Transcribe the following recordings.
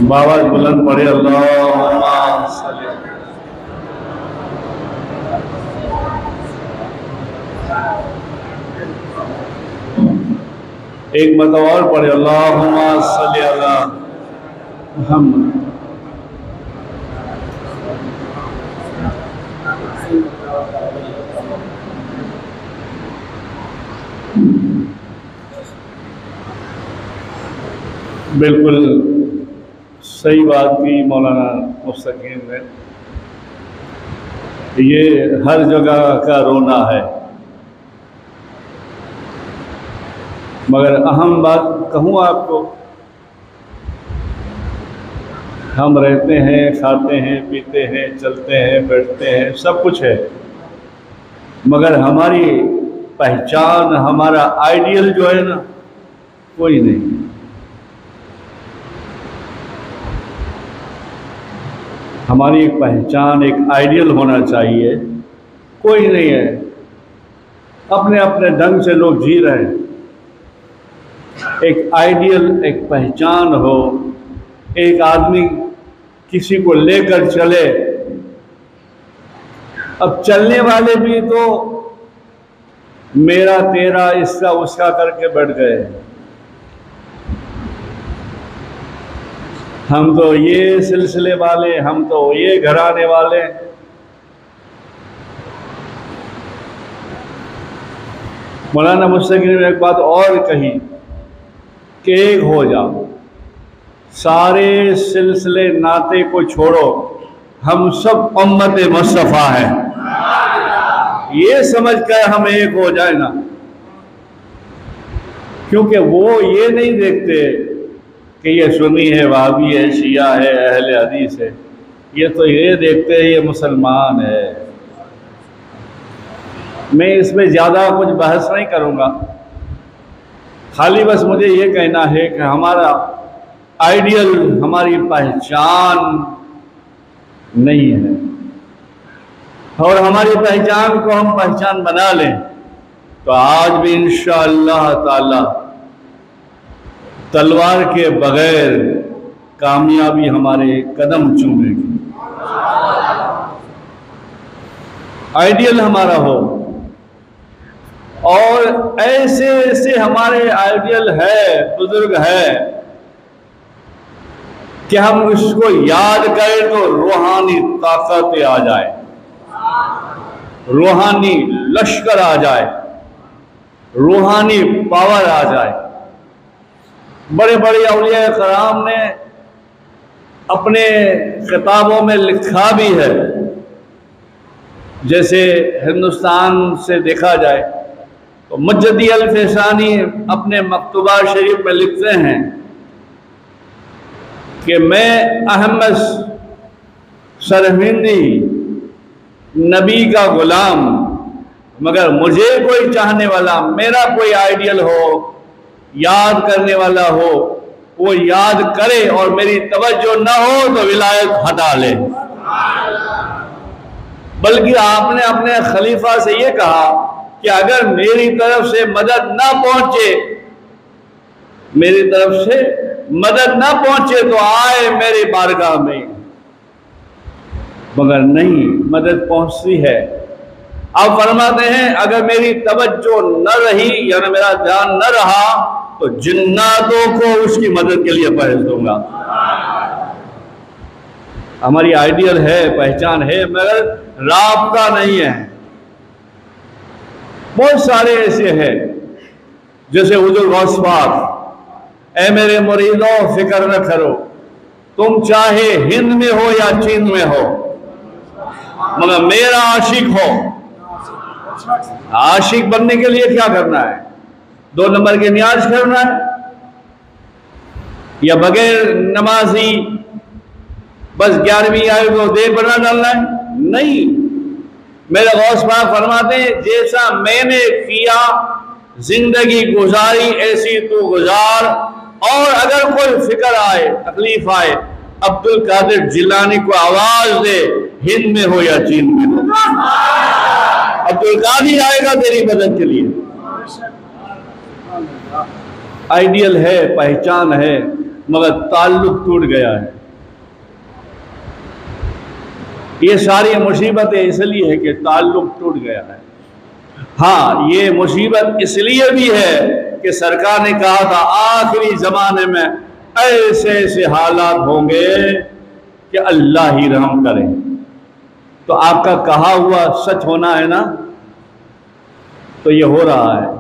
बाबा बुलंद पढ़े अल्लाहुम्मा सल्ली। एक मतलब और पढ़े अल्लाहुम्मा सल्ली अला मुहम्मद। बिल्कुल सही बात की मौलाना मुस्तकीम ने। ये हर जगह का रोना है, मगर अहम बात कहूँ आपको, हम रहते हैं, खाते हैं, पीते हैं, चलते हैं, बैठते हैं, सब कुछ है, मगर हमारी पहचान, हमारा आइडियल जो है ना, कोई नहीं। हमारी एक पहचान, एक आइडियल होना चाहिए, कोई नहीं है। अपने अपने ढंग से लोग जी रहे हैं। एक आइडियल, एक पहचान हो, एक आदमी किसी को लेकर चले। अब चलने वाले भी तो मेरा तेरा इसका उसका करके बैठ गए। हम तो ये सिलसिले वाले, हम तो ये घराने वाले। मौलाना मुस्तकीम ने एक बात और कही कि एक हो जाओ, सारे सिलसिले नाते को छोड़ो, हम सब उम्मत मुस्तफ़ा हैं, ये समझकर हम एक हो जाए ना। क्योंकि वो ये नहीं देखते कि ये सुन्नी है, वहाबी है, शिया है, अहले हदीस है, ये तो ये देखते हैं ये मुसलमान है। मैं इसमें ज़्यादा कुछ बहस नहीं करूँगा, खाली बस मुझे ये कहना है कि हमारा आइडियल, हमारी पहचान नहीं है, और हमारी पहचान को हम पहचान बना लें तो आज भी इंशाअल्लाह ताला तलवार के बगैर कामयाबी हमारे कदम चूमेगी। आइडियल हमारा हो, और ऐसे ऐसे हमारे आइडियल है, बुजुर्ग है कि हम उसको याद करें तो रूहानी ताकत आ जाए, रूहानी लश्कर आ जाए, रूहानी पावर आ जाए। बड़े बड़े औलिया कराम ने अपने किताबों में लिखा भी है। जैसे हिंदुस्तान से देखा जाए तो मुज्जदी अल-फैसानी अपने मकतूबा शरीफ में लिखते हैं कि मैं अहमद सरहिंदी नबी का गुलाम, मगर मुझे कोई चाहने वाला, मेरा कोई आइडियल हो, याद करने वाला हो, वो याद करे और मेरी तवज्जो न हो तो विलायत हटा ले। बल्कि आपने अपने खलीफा से ये कहा कि अगर मेरी तरफ से मदद ना पहुंचे, मेरी तरफ से मदद ना पहुंचे तो आए मेरी बारगाह में, मगर नहीं, मदद पहुंचती है। आप फरमाते हैं अगर मेरी तवज्जो न रही, यानी मेरा ध्यान न रहा, तो जिन्नातों को उसकी मदद के लिए पहुंच दूंगा। हमारी आइडियल है, पहचान है, मगर राब्ता नहीं है। बहुत सारे ऐसे हैं, जैसे हुजूर गौस पाक, ऐ मेरे मुरीदों फिक्र न करो, तुम चाहे हिंद में हो या चीन में हो, मगर मेरा आशिक हो। आशिक बनने के लिए क्या करना है? 2 नंबर की नियाज करना है, या बगैर नमाजी बस 11वीं आयु को देर बना डालना है? नहीं। मेरे गौस पाक फरमाते हैं जैसा मैंने किया जिंदगी गुजारी ऐसी तू गुजार, और अगर कोई फिक्र आए, तकलीफ आए, अब्दुल कादिर जिलानी को आवाज दे, हिंद में हो या चीन में हो। अब्दुल कादिर आएगा तेरी मदद के लिए। आइडियल है, पहचान है, मगर ताल्लुक टूट गया है। ये सारी मुसीबतें इसलिए है कि ताल्लुक टूट गया है। हाँ, ये मुसीबत इसलिए भी है कि सरकार ने कहा था आखिरी जमाने में ऐसे ऐसे हालात होंगे कि अल्लाह ही रहम करे। तो आपका कहा हुआ सच होना है ना, तो ये हो रहा है।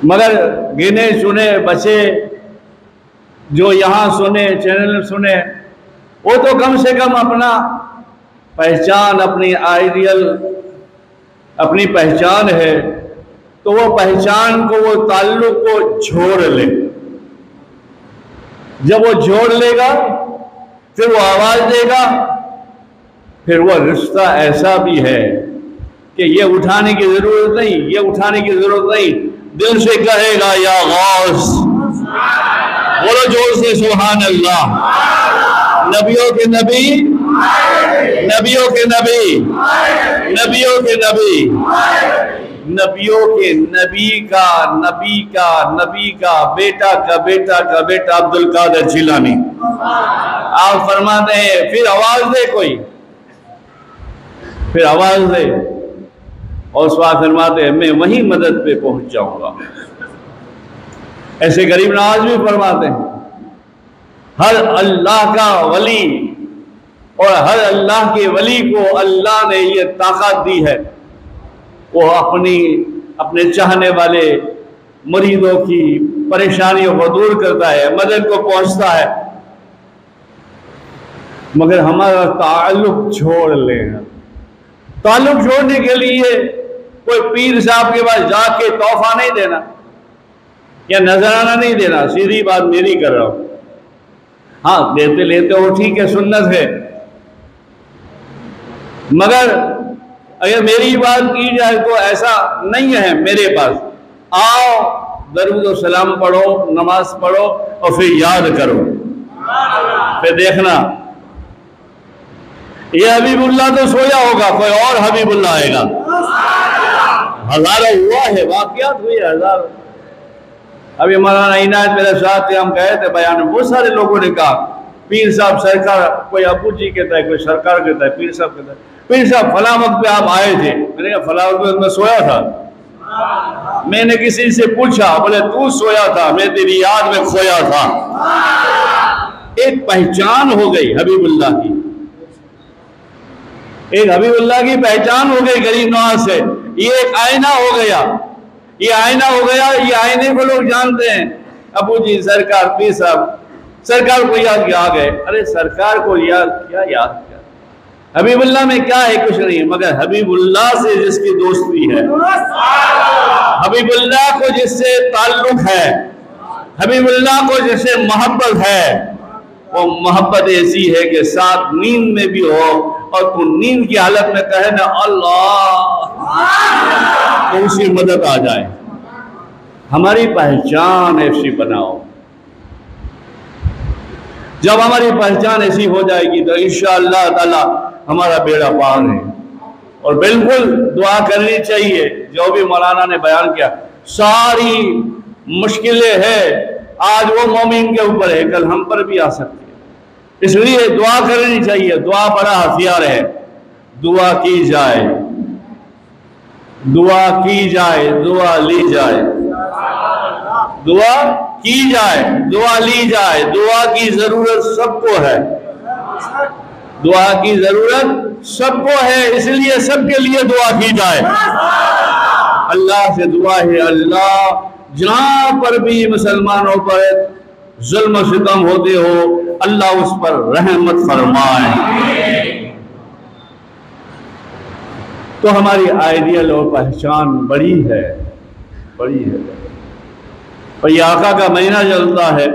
मगर गिने चुने बचे जो यहाँ सुने, चैनल सुने, वो तो कम से कम अपना पहचान, अपनी आइडियल, अपनी पहचान है, तो वो पहचान को, वो ताल्लुक को जोड़ ले। जब वो जोड़ लेगा फिर वो आवाज देगा, फिर वो रिश्ता ऐसा भी है कि ये उठाने की जरूरत नहीं, ये उठाने की जरूरत नहीं, दिल से कहेगा या गौस, बोलो जोर से सुभान अल्लाह। नबियों के नबी, नबियों के नबी, नबियों के नबी, नबियों के नबी का, नबी का, नबी का बेटा का बेटा का बेटा अब्दुल कादिर जिलानी। आप फरमाते हैं फिर आवाज दे कोई, फिर आवाज दे, और उस बात फरमाते हैं मैं वहीं मदद पे पहुंच जाऊंगा। ऐसे गरीब नवाज भी फरमाते हैं हर अल्लाह का वली और हर अल्लाह के वली को अल्लाह ने ये ताकत दी है, वो अपने चाहने वाले मुरीदों की परेशानियों को दूर करता है, मदद को पहुंचता है। मगर हमारा ताल्लुक छोड़ लेना, ताल्लुक छोड़ने के लिए कोई पीर साहब के पास जाके तोहफा नहीं देना या नजराना नहीं देना, सीधी बात मेरी कर रहा हूं। हाँ, देते लेते हो ठीक है, सुन्नत है, मगर अगर मेरी बात की जाए तो ऐसा नहीं है। मेरे पास आओ, दरूद और सलाम पढ़ो, नमाज पढ़ो और फिर याद करो, फिर देखना ये हबीबुल्लाह तो सोया होगा, कोई और हबीबुल्लाह आएगा। हजारों हुआ है, वाकयात हुई है हजारों। अभी मौलाना इनायत मेरे साथ थे, हम गए थे बयान में, बहुत सारे लोगों ने कहा पीर साहब सरकार, कोई अबू जी कहता है, कोई सरकार कहता है, पीर साहब कहता है पीर साहब फला वक्त पे आप आए थे। मैंने कहा फला वक्त में मैं सोया था। मैंने किसी से पूछा, बोले तू सोया था, मैं तेरी याद में खोया था। एक पहचान हो गई हबीबुल्लाह की, एक हबीबुल्लाह की पहचान हो गई गरीब नवाज से। ये एक आईना हो गया, ये आईना हो गया, ये आईने को लोग जानते हैं। अबू जी, सरकार, पीर साहब, सरकार को याद किया, आ गए। अरे सरकार को याद क्या, याद क्या, हबीबुल्लाह में क्या है, कुछ नहीं, मगर हबीबुल्लाह से जिसकी दोस्ती है, हबीबुल्लाह को जिससे ताल्लुक है, हबीबुल्लाह को जिससे मोहब्बत है, वो मोहब्बत ऐसी है कि साथ नींद में भी हो और तू नींद की हालत में कहे ना अल्लाह, तो उसकी मदद आ जाए। हमारी पहचान ऐसी बनाओ। जब हमारी पहचान ऐसी हो जाएगी तो इंशाअल्लाह ताला हमारा बेड़ा पार है। और बिल्कुल दुआ करनी चाहिए, जो भी मौलाना ने बयान किया, सारी मुश्किलें हैं आज वो मोमिन के ऊपर है, कल हम पर भी आ सकती है, इसलिए दुआ करनी चाहिए। दुआ बड़ा हथियार है, दुआ की जाए, दुआ की जाए, दुआ ली जाए, दुआ की जाए, दुआ ली जाए। दुआ की जरूरत सबको है, दुआ की जरूरत सबको है, इसलिए सबके लिए दुआ की जाए। अल्लाह से दुआ है, अल्लाह जहां पर भी मुसलमानों पर जुल्म सितम होते हो, अल्लाह उस पर रहमत फरमाए। तो हमारी आइडियल और पहचान बड़ी है, बड़ी है। और ये आका का महीना चलता है,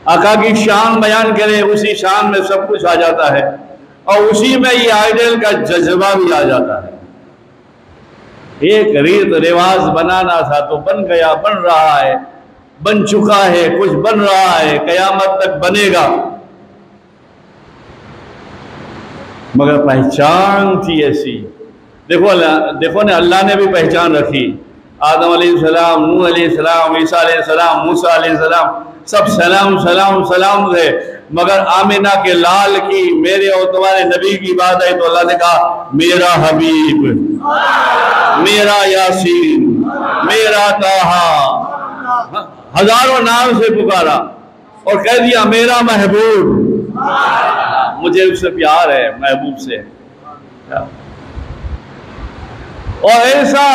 आका की शान बयान करे, उसी शान में सब कुछ आ जाता है और उसी में ये आइडियल का जज्बा भी आ जाता है। एक रीत रिवाज बनाना था तो बन गया, बन रहा है, बन चुका है, कुछ बन रहा है, कयामत तक बनेगा। मगर पहचान थी ऐसी। देखो ना, अल्लाह ने भी पहचान रखी। आदम अलैहिस्सलाम, नूह अलैहिस्सलाम, ईसा अलैहिस्सलाम, मूसा अलैहिस्सलाम, सब सलाम सलाम सलाम थे। मगर आमिना के लाल की, मेरे और तुम्हारे नबी की बात आई तो अल्लाह ने कहा मेरा हबीब, मेरा यासीन, मेरा ताहा, हजारों नाम से पुकारा और कह दिया मेरा महबूब। मुझे उससे प्यार है, महबूब से। और ऐसा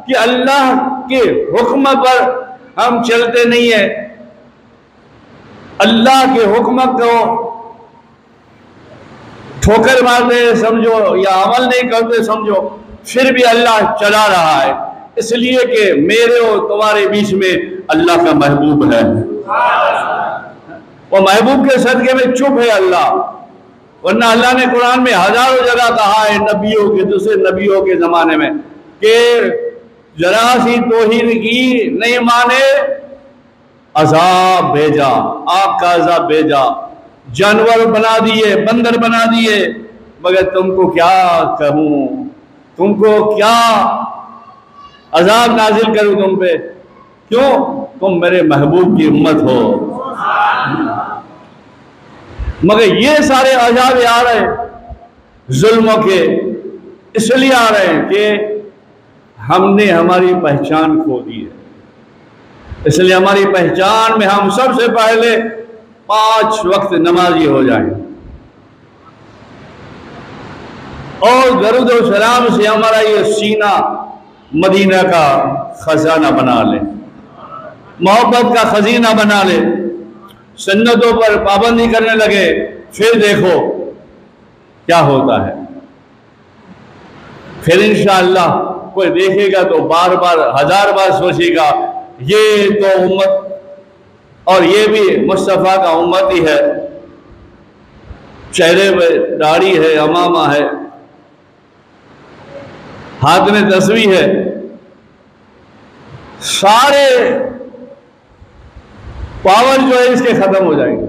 कि अल्लाह के हुक्म पर हम चलते नहीं है, अल्लाह के हुक्म को ठोकर मारते समझो या अमल नहीं करते समझो, फिर भी अल्लाह चला रहा है, इसलिए कि मेरे और तुम्हारे बीच में अल्लाह का महबूब है। और महबूब के सदके में चुप है अल्लाह, वरना अल्लाह ने कुरान में हजारों जगह कहा है नबियों के, दूसरे नबियों के जमाने में, कि जरा सी तौहीद की नहीं माने अजाब भेजा, आग का अजाब भेजा, जानवर बना दिए, बंदर बना दिए। मगर तुमको क्या कहूं, तुमको क्या अजाब नाजिल करूं तुम पे, क्यों? तुम मेरे महबूब की उम्मत हो। मगर ये सारे अजाब आ रहे जुल्मों के, इसलिए आ रहे हैं कि हमने हमारी पहचान खो दी है। इसलिए हमारी पहचान में हम सबसे पहले 5 वक्त नमाजी हो जाएं और दरूद और सलाम से हमारा ये सीना मदीना का खजाना बना ले, मोहब्बत का खजीना बना ले, सुन्नतों पर पाबंदी करने लगे, फिर देखो क्या होता है। फिर इंशाअल्लाह कोई देखेगा तो बार बार, 1000 बार सोचेगा ये तो उम्मत, और ये भी मुस्तफ़ा का उम्मत ही है, चेहरे पे दाढ़ी है, अमामा है, हाथ में तस्वीर है, सारे पावर जो है इसके खत्म हो जाएंगे।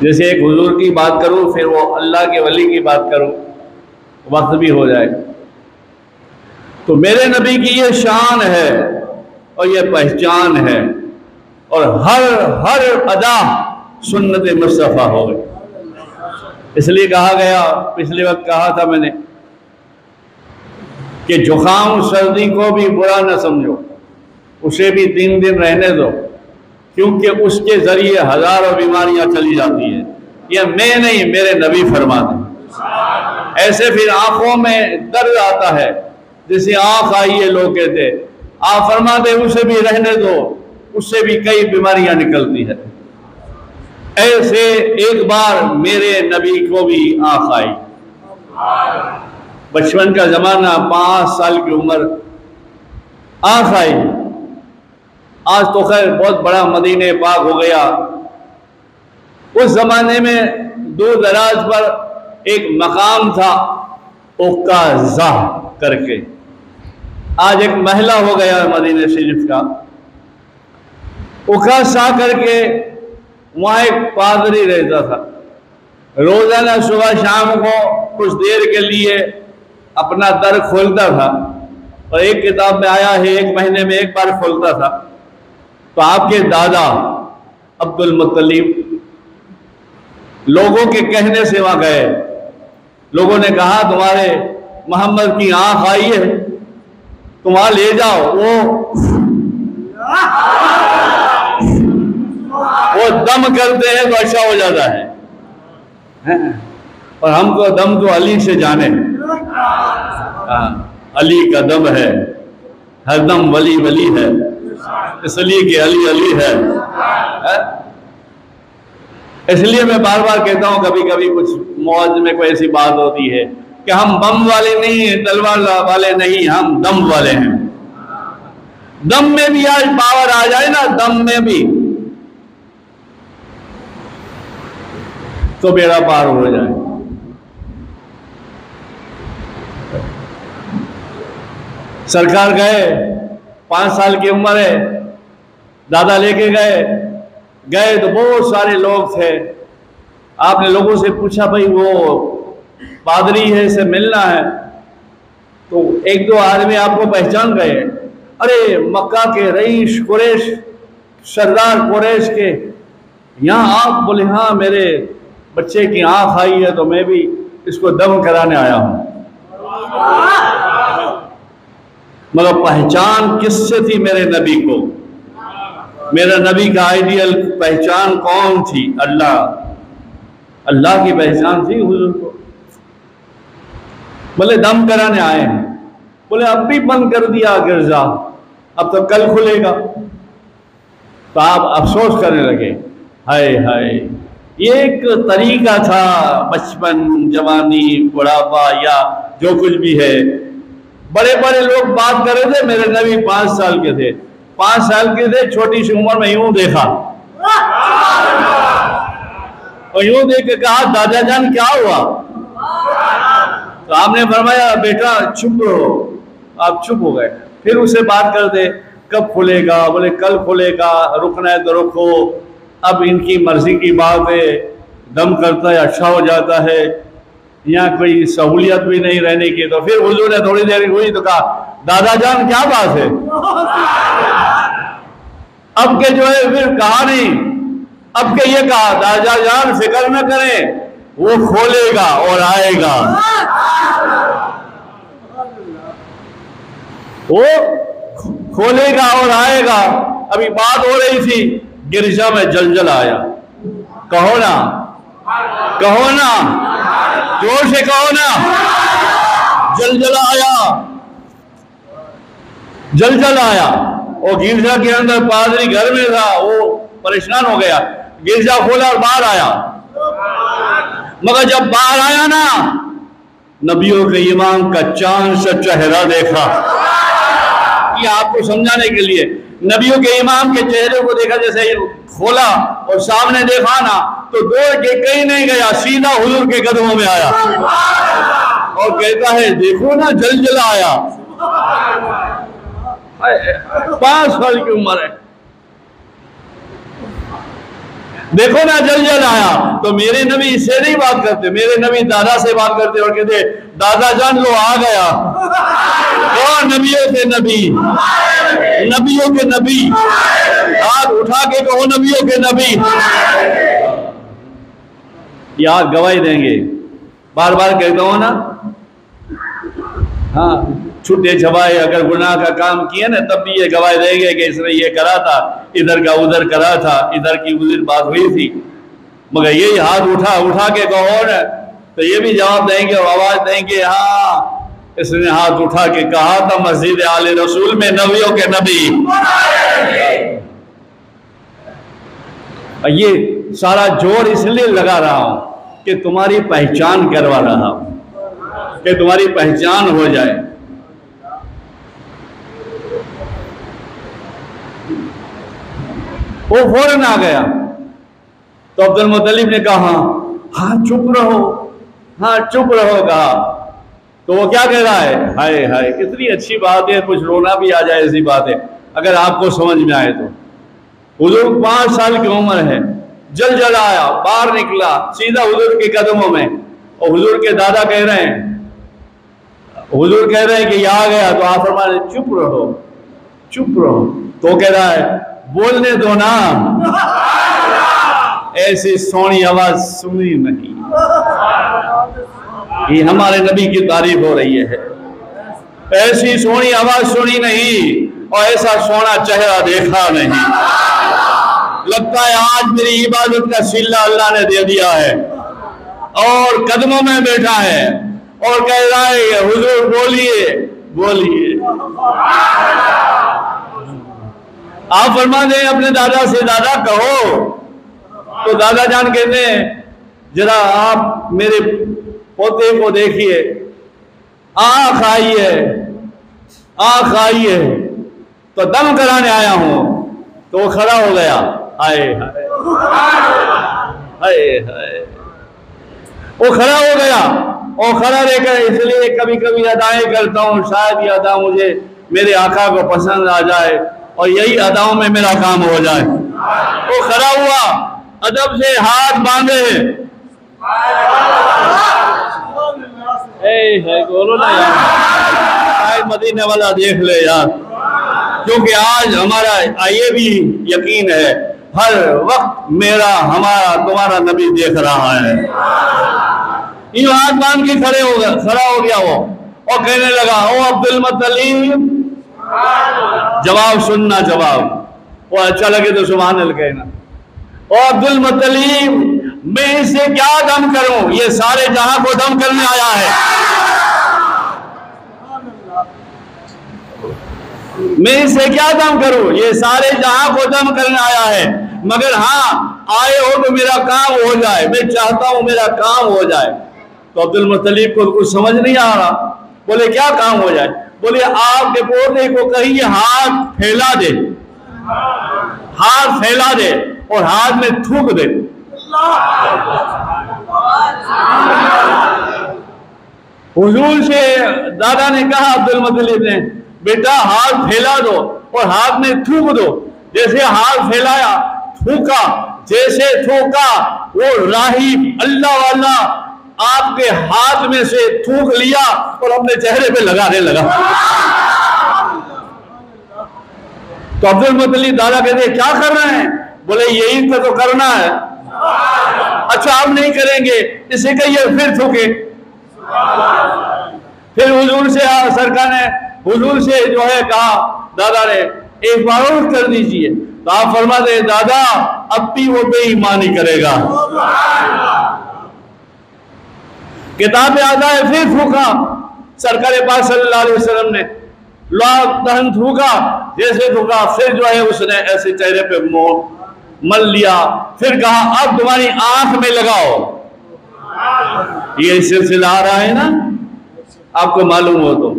जैसे एक हुजूर की बात करूं, फिर वो अल्लाह के वली की बात करूं, वक्त भी हो जाए। तो मेरे नबी की ये शान है और ये पहचान है, और हर अदा सुन्नत मुस्तफ़ा हो गई। इसलिए कहा गया, पिछले वक्त कहा था मैंने, कि जुकाम सर्दी को भी बुरा न समझो, उसे भी 3 दिन रहने दो, क्योंकि उसके जरिए हजारों बीमारियां चली जाती है। यह मैं नहीं, मेरे नबी फरमाते। ऐसे फिर आंखों में दर्द आता है, जैसे आंख आई है लोग कहते, आप फरमाते उसे भी रहने दो, उससे भी कई बीमारियां निकलती है। ऐसे एक बार मेरे नबी को भी आंख आई, बचपन का जमाना, 5 साल की उम्र, आंख आई। आज तो खैर बहुत बड़ा मदीने पाक हो गया, उस जमाने में दूर दराज पर एक मकाम था उक्काज़ा करके, आज एक महला हो गया मदीने शरीफ का। उक्काज़ा करके वहाँ एक पादरी रहता था, रोजाना सुबह शाम को कुछ देर के लिए अपना दर खोलता था, और एक किताब में आया है 1 महीने में 1 बार खोलता था। तो आपके दादा अब्दुल मुत्तलिब लोगों के कहने से वहां गए, लोगों ने कहा तुम्हारे मोहम्मद की आंख आई है, तुम वहां ले जाओ, वो दम करते हैं तो अच्छा हो जाता है। और हमको दम तो अली से जाने, अली का दम है, हर दम वली वली है, इसलिए कि अली अली है। इसलिए मैं बार बार कहता हूँ, कभी कभी कुछ मौज में कोई ऐसी बात होती है कि हम बम वाले नहीं हैं, तलवार वाले नहीं, हम दम वाले हैं। दम में भी आज पावर आ जाए ना, दम में भी, तो बेड़ा पार हो जाए। सरकार गए, 5 साल की उम्र है, दादा लेके गए तो बहुत सारे लोग थे, आपने लोगों से पूछा भाई वो पादरी है, इसे मिलना है, तो एक दो आदमी आपको पहचान गए, अरे मक्का के रईस कुरैश, सरदार कुरैश के यहाँ आप? बोले हाँ, मेरे बच्चे की आँख आई है तो मैं भी इसको दम कराने आया हूँ। मगर पहचान किससे थी मेरे नबी को? मेरा नबी का आइडियल पहचान कौन थी? अल्लाह, अल्लाह की पहचान थी हुजूर को। बोले दम कराने आए हैं। बोले अब भी बंद कर दिया गिरजा, अब तो कल खुलेगा। तो आप अफसोस करने लगे, हाय हाय, ये एक तरीका था, बचपन, जवानी, बुढ़ापा या जो कुछ भी है। बड़े बड़े लोग बात कर रहे थे, मेरे नबी 5 साल के थे, 5 साल के थे, छोटी सी उम्र में यूं देखा और यूं देख के कहा दादा जान क्या हुआ? तो आपने फरमाया बेटा चुप रहो। आप चुप हो गए। फिर उसे बात करते, कब खुलेगा? बोले कल खुलेगा, रुकना है तो रुको, अब इनकी मर्जी की बात है, दम करता है अच्छा हो जाता है, यहाँ कोई सहूलियत भी नहीं रहने की। तो फिर हुजूर ने थोड़ी देर हुई तो कहा दादा जान क्या बात है? अब के जो है फिर कहा नहीं, अब के ये कहा दादा जान फिक्र न करें, वो खोलेगा और आएगा, वो खोलेगा और आएगा। अभी बात हो रही थी, गिरजा में जलजल आया। कहो ना, कहो ना, जोर से कहो ना, जलजल आया, जलजल आया। और गिरजा के अंदर पादरी घर में था, वो परेशान हो गया, गिरजा खोला और बाहर आया। मगर जब बाहर आया ना, नबियों के इमाम का चांद सा चेहरा देखा। ये आपको समझाने के लिए, नबियों के इमाम के चेहरे को देखा, जैसे ही खोला और सामने देखा ना, तो दौड़ के कहीं नहीं गया, सीधा हुजूर के कदमों में आया और कहता है देखो ना जलजला आया। 5 साल की उम्र है, देखो ना जलजल आया। तो मेरे नबी इससे नहीं बात करते, मेरे नबी दादा से बात करते और कहते दादा जान लो आ गया। कौन? नबियों के नबी, नबियों के नबी, हाथ उठा के कहो नबियों के नबी। यार गवाही देंगे, बार बार कहता हूं ना। हाँ, छुट्टे छवाए अगर गुनाह का काम किए ना, तब भी ये गवाही देंगे कि इसने ये करा था, इधर का उधर करा था, इधर की उधर बात हुई थी। मगर यही हाथ उठा के कहो ना, तो ये भी जवाब देंगे और आवाज देंगे हाँ इसने हाथ उठा के कहा था मस्जिद आले रसूल में नबियों के नबी। ये सारा जोर इसलिए लगा रहा हूं कि तुम्हारी पहचान करवा रहा हूं, कि तुम्हारी पहचान हो जाए। वो फौरन आ गया तो अब्दुल मुत्तलिब ने कहा हाँ चुप रहो, हाँ चुप रहो कहा। तो वो क्या कह रहा है, हाय हाय कितनी अच्छी बात है, कुछ रोना भी आ जाए ऐसी बात है अगर आपको समझ में आए तो। हुजूर 5 साल की उम्र है, जल आया, बाहर निकला सीधा हुजूर के कदमों में, और हुजूर के दादा कह रहे हैं, हुजूर कह रहे हैं कि आ गया, तो आप फरमाए चुप रहो, चुप रहो। तो कह रहा है बोलने दो ना, ऐसी सोनी आवाज सुनी नहीं। ये हमारे नबी की तारीफ हो रही है, ऐसी सोनी आवाज सुनी नहीं और ऐसा सोना चेहरा देखा नहीं। लगता है आज मेरी इबादत का सिला अल्लाह ने दे दिया है, और कदमों में बैठा है और कह रहा है हुजूर बोलिए बोलिए। आप फरमा दें अपने दादा से दादा कहो, तो दादा जान कहते हैं जरा आप मेरे पोते को देखिए, आँख आई है, आँख आई है, तो दम कराने आया हूं। तो वो खड़ा हो गया, हाय हाय हाय, वो खड़ा हो गया। और खड़ा रहकर इसलिए कभी कभी अदाएं करता हूँ, शायद ये अदा मुझे मेरे आका को पसंद आ जाए और यही अदाओं में मेरा काम हो जाए। वो खड़ा हुआ, अदब से हाथ बांधे बोलो ना यार, मदीने वाला देख ले यार, क्योंकि आज हमारा ये भी यकीन है हर वक्त मेरा हमारा तुम्हारा नबी देख रहा है। यूं हाथ बांध के खड़ा हो गया वो और कहने लगा, ओ अब्दुल मुत्तलिब, जवाब सुनना, जवाब वो अच्छा लगे तो सुभान अल्लाह कहना। ओ अब्दुल मुत्तलिब, मैं इसे क्या दम करूं, ये सारे जहां को दम करने आया है। मैं इसे क्या दम करूं, ये सारे जहां को दम करने आया है, मगर हाँ आए हो तो मेरा काम हो जाए, मैं चाहता हूं मेरा काम हो जाए। तो अब्दुल मुत्तलिब को कुछ समझ नहीं आ रहा, बोले क्या काम हो जाए? बोले आपके पोते को कहिए हाथ फैला दे, हाथ फैला दे और हाथ में थूक दे। हुजूर से दादा ने कहा अब्दुल मुत्तलिब ने, बेटा हाथ फैला दो और हाथ में थूक दो। जैसे हाथ फैलाया, थूका, जैसे थूका वो राहिब अल्लाह वाला आपके हाथ में से थूक लिया और अपने चेहरे पे लगाने लगा। तो अब्दुल मुत्तलिब दादा कहते क्या कर रहे हैं? बोले यही तो करना है। अच्छा आप नहीं करेंगे, इसे कहिए फिर थूके। फिर हुजूर से सरकार ने हुजूर से जो है कहा, दादा ने एक बार और कर दीजिए। तो आप फरमाते दादा अब भी वो बेईमानी करेगा। किताब आता है, फिर थूका सरकार पाक सल्लल्लाहु अलैहि वसल्लम ने, दहन थूका, जैसे थूका फिर जो है उसने ऐसे चेहरे पे मल लिया। फिर कहा अब तुम्हारी आंख में लगाओ। ये सिलसिला आ रहा है ना, आपको मालूम हो तो।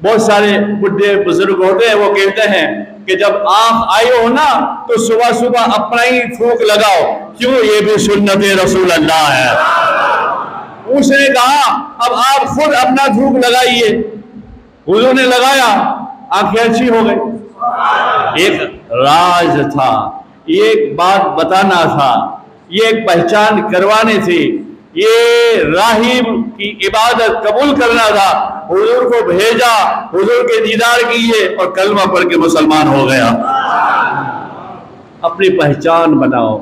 बहुत सारे बुढ़े बुजुर्ग होते हैं, वो कहते हैं कि जब आंख आई हो ना तो सुबह सुबह अपना ही थूक लगाओ, क्यों, ये भी सुन्नत रसूल अल्लाह है। उसने कहा अब आप खुद अपना थूक लगाइए। हुजूर ने लगाया, आंखें अच्छी हो गई। एक राज था, एक बात बताना था, ये एक पहचान करवानी थी, ये राहिब की इबादत कबूल करना था। हुजूर को भेजा, हुजूर के दीदार किए और कलमा पढ़ के मुसलमान हो गया। अपनी पहचान बनाओ।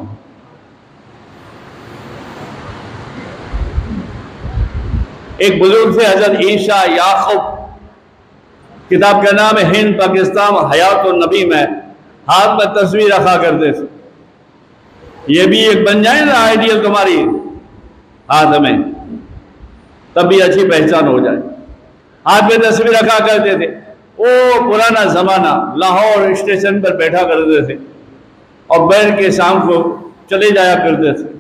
एक बुजुर्ग थे हजरत ईशा याकूब, किताब का नाम है हिंद पाकिस्तान हयात और नबी में, हाथ में तस्वीर रखा करते थे। ये भी एक बन जाए ना आइडियल तुम्हारी हाथ में, तब भी अच्छी पहचान हो जाए। हाथ में तस्वीर रखा करते थे। वो पुराना जमाना, लाहौर स्टेशन पर बैठा करते थे और बैठ के शाम को चले जाया करते थे।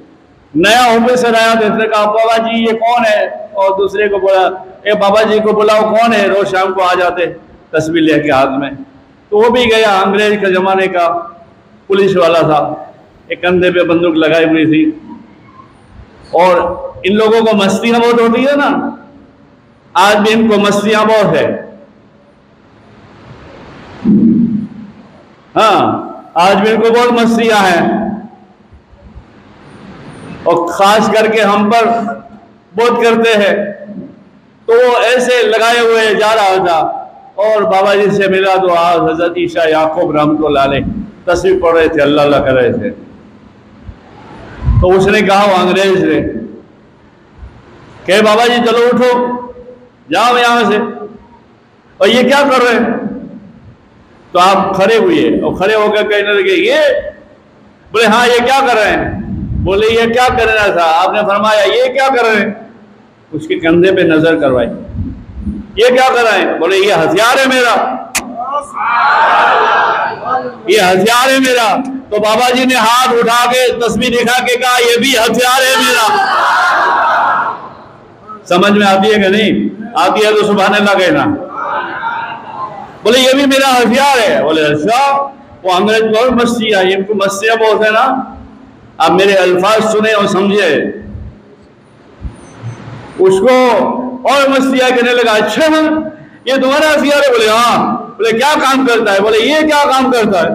नया ऑफिसर आया तो उसने कहा बाबा जी ये कौन है, और दूसरे को बोला ए बाबा जी को बुलाओ कौन है, रोज शाम को आ जाते तस्वीर लेके हाथ में। तो वो भी गया, अंग्रेज के जमाने का पुलिस वाला था, एक कंधे पे बंदूक लगाई हुई थी। और इन लोगों को मस्तियां बहुत होती है ना, आज भी इनको मस्तियां बहुत है। हाँ आज भी इनको बहुत मस्तियां हैं, और खास करके हम पर बहुत करते हैं। तो वो ऐसे लगाए हुए जा रहा था और बाबा जी से मिला तो आज हजरत ईशा याकूब रहमतुल्लाह अलैह तस्वीर पढ़ रहे थे, अल्लाह अल्लाह कर रहे थे। तो उसने कहा, वो अंग्रेज ने कहे बाबा जी चलो उठो जाओ यहां से, और ये क्या कर रहे हैं? तो आप खड़े हुए और खड़े होकर कहने लगे ये, बोले हाँ ये क्या कर रहे हैं? बोले ये क्या कर रहा था? आपने फरमाया ये क्या कर रहे हैं? उसके कंधे पे नजर करवाई, ये क्या कर रहे हैं? बोले ये हथियार है मेरा, ये हथियार है मेरा। तो बाबा जी ने हाथ उठा के तस्वीर दिखा के कहा ये भी हथियार है मेरा। समझ में आती है कि नहीं आती है? तो सुभान अल्लाह कहना। बोले ये भी मेरा हथियार है। बोले अच्छा, वो अंग्रेज बहुत मस्तियां, इनको मस्तियां बहुत है ना। आप मेरे अल्फाज सुने और समझे। उसको और मस्तियां कहने लगा, अच्छा ये तुम्हारा हथियार है? बोले हाँ। बोले क्या काम करता है? बोले ये क्या काम करता है?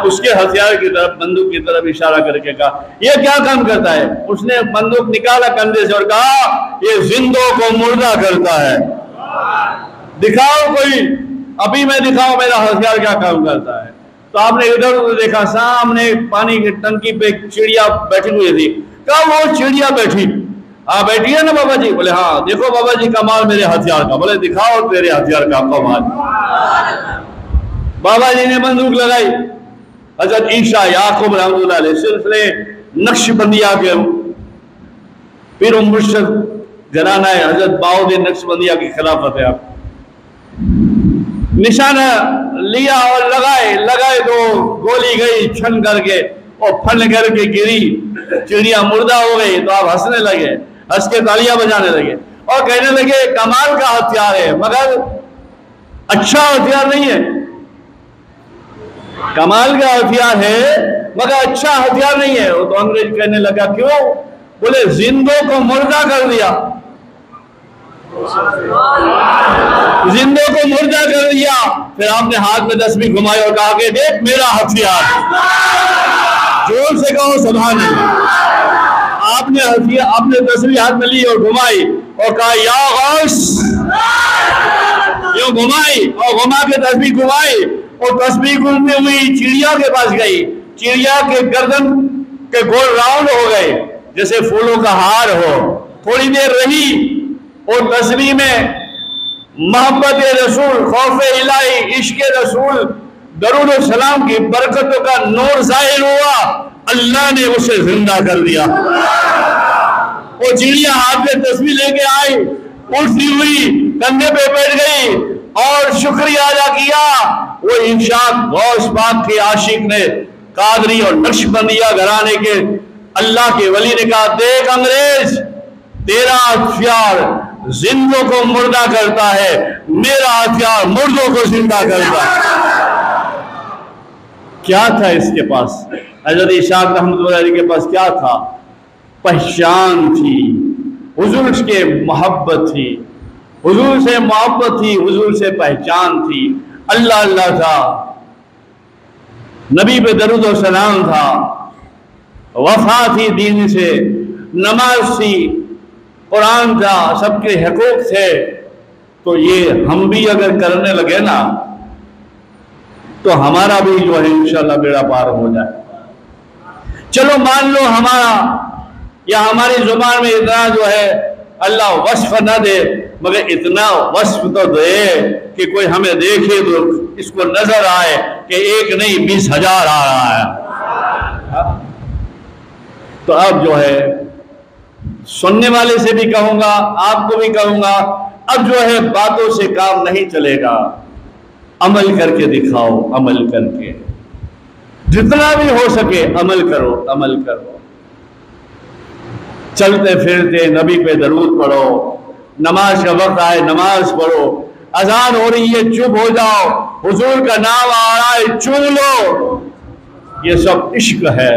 उसके हथियार की तरफ, बंदूक की तरफ इशारा करके कहा, ये क्या काम करता है? उसने बंदूक निकाला कंधे से और कहा, ये जिंदों को मुर्दा करता है। दिखाओ कोई, अभी मैं दिखाऊं मेरा हथियार क्या काम करता है। तो आपने इधर उधर देखा, सामने पानी की टंकी पे चिड़िया बैठी हुई थी। कहा वो चिड़िया बैठी? हाँ बैठी है ना बाबा जी? बोले हाँ। देखो बाबा जी कमाल मेरे हथियार का। बोले दिखाओ तेरे हथियार का कमाल। बाबा जी ने बंदूक लगाई। हजरत ईशा याकूब रहमतुल्लाह अलैह सिलसिले नक्शबंदिया के पीर मुर्शिद घराना है हजरत बाउद्दीन नक्शबंदिया की खिलाफत है। आप निशाना लिया और लगाए तो गोली गई छन करके और फन करके गिरी, चिड़िया मुर्दा हो गई। तो आप हंसने लगे, हंस के तालियां बजाने लगे और कहने लगे कमाल का हथियार है मगर अच्छा हथियार नहीं है। कमाल का हथियार है मगर अच्छा हथियार नहीं है। वो तो अंग्रेज कहने लगा क्यों? बोले जिंदों को मुर्दा कर दिया, जिंदों को मुर्दा कर दिया। फिर आपने हाथ में तस्बीह घुमाई और कहा कि देख मेरा हथियार। जोर से कहो सुभान अल्लाह। आपने तस्बीह हाथ में ली और घुमाई और कहा या गौस, यूं घुमाई और घुमा के तस्बीह घुमाई और तस्बीह घूमती हुई चिड़िया के पास गई। चिड़िया के गर्दन के गोल राउंड हो गए जैसे फूलों का हार हो। थोड़ी देर रही और तस्बीह में मोहब्बत रसूल, खौफ इलाही, इश्क रसूल, दरूद और सलाम की बरकतों का नूर जाहिर हुआ। अल्लाह ने उसे जिंदा कर दिया। वो चिड़िया हाथ में तस्बीह लेके आई, उड़ती हुई कंधे पे बैठ गई और शुक्रिया अदा किया। वो इंशाअ गौस पाक के आशिक ने, कादरी और नक्शबंदिया घराने के अल्लाह के वली ने कहा, देख अंग्रेज तेरा हथियार जिंदों को मुर्दा करता है, मेरा हथियार मुर्दों को जिंदा करता है। क्या था इसके पास? हज़रत इशाक रहमतुल्लाह अलैह के पास क्या था? पहचान थी, हुजूर के मोहब्बत थी, हुजूर से मोहब्बत थी, हुजूर से पहचान थी। अल्लाह अल्लाह था, नबी पे दरूद और सलाम था, वफा थी दीन से, नमाज थी, कुरान था, सबके हकूक थे। तो ये हम भी अगर करने लगे ना तो हमारा भी जो है इंशाअल्लाह बेड़ा पार हो जाए। चलो मान लो हमारा या हमारी जुबान में इतना जो है अल्लाह वस्फ न दे, मगर इतना वस्फ तो दे कि कोई हमें देखे तो इसको नजर आए कि एक नहीं 20,000 आ रहा है। तो अब जो है सुनने वाले से भी कहूंगा, आपको भी कहूंगा, अब जो है बातों से काम नहीं चलेगा, अमल करके दिखाओ। अमल करके जितना भी हो सके अमल करो, अमल करो। चलते फिरते नबी पे दरूद पढ़ो, नमाज का वक्त आए नमाज पढ़ो, अजान हो रही है चुप हो जाओ, हुजूर का नाम आ रहा है चूम लो। ये सब इश्क है,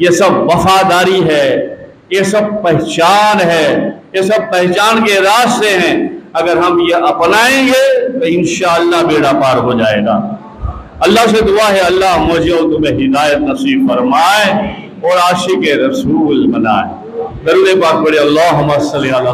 ये सब वफादारी है, ये सब पहचान है, ये सब पहचान के रास्ते हैं। अगर हम ये अपनाएंगे तो इंशाअल्लाह बेड़ा पार हो जाएगा। अल्लाह से दुआ है अल्लाह मुझे और तुम्हें हिदायत नसीब फरमाए और आशिक रसूल बनाए। दरूद पाक पढ़े, अल्लाहुम्मा सल्ली अला